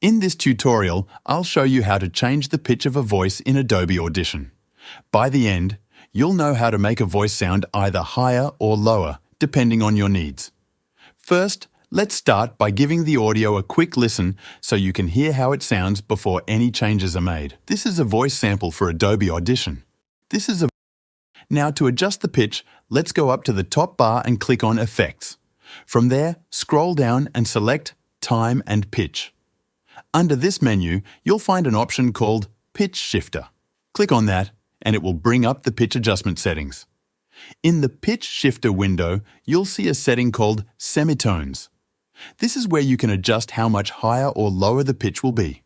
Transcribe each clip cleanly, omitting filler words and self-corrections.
In this tutorial, I'll show you how to change the pitch of a voice in Adobe Audition. By the end, you'll know how to make a voice sound either higher or lower, depending on your needs. First, let's start by giving the audio a quick listen so you can hear how it sounds before any changes are made. This is a voice sample for Adobe Audition. Now to adjust the pitch, let's go up to the top bar and click on Effects. From there, scroll down and select Time and Pitch. Under this menu, you'll find an option called Pitch Shifter. Click on that and it will bring up the pitch adjustment settings. In the Pitch Shifter window, you'll see a setting called Semitones. This is where you can adjust how much higher or lower the pitch will be.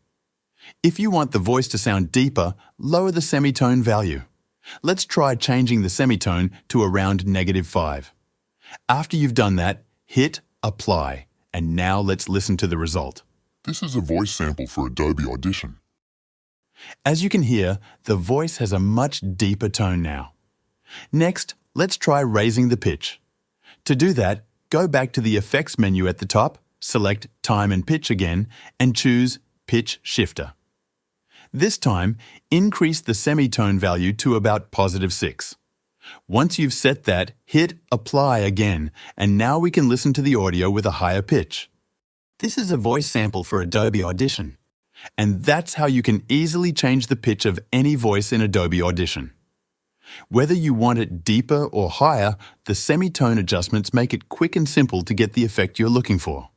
If you want the voice to sound deeper, lower the semitone value. Let's try changing the semitone to around -5. After you've done that, hit Apply, and now let's listen to the result. This is a voice sample for Adobe Audition. As you can hear, the voice has a much deeper tone now. Next, let's try raising the pitch. To do that, go back to the Effects menu at the top, select Time and Pitch again, and choose Pitch Shifter. This time, increase the semitone value to about +6. Once you've set that, hit Apply again, and now we can listen to the audio with a higher pitch. This is a voice sample for Adobe Audition. And that's how you can easily change the pitch of any voice in Adobe Audition. Whether you want it deeper or higher, the semitone adjustments make it quick and simple to get the effect you're looking for.